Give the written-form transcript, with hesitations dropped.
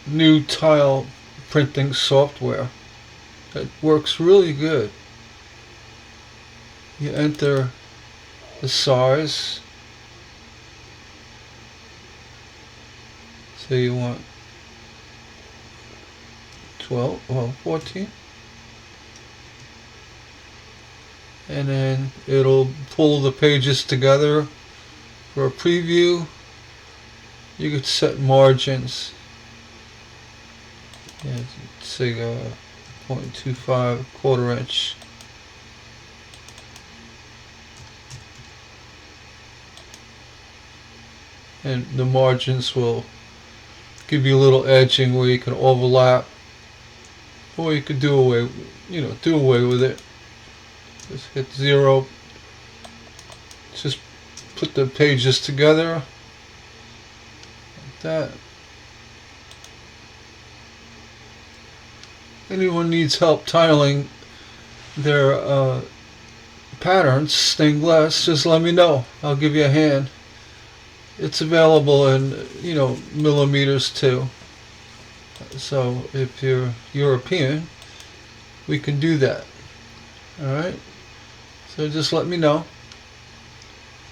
new tile printing software. It works really good. You enter the size. So you want 12, well, 14. And then it'll pull the pages together for a preview. You could set margins. Yeah, say 0.25, quarter inch. And the margins will give you a little edging where you can overlap, or you could do away with it. Just hit 0. Just put the pages together like that. Anyone needs help tiling their patterns, stained glass, just let me know. I'll give you a hand. It's available in millimeters too. So if you're European, we can do that. All right. So just let me know.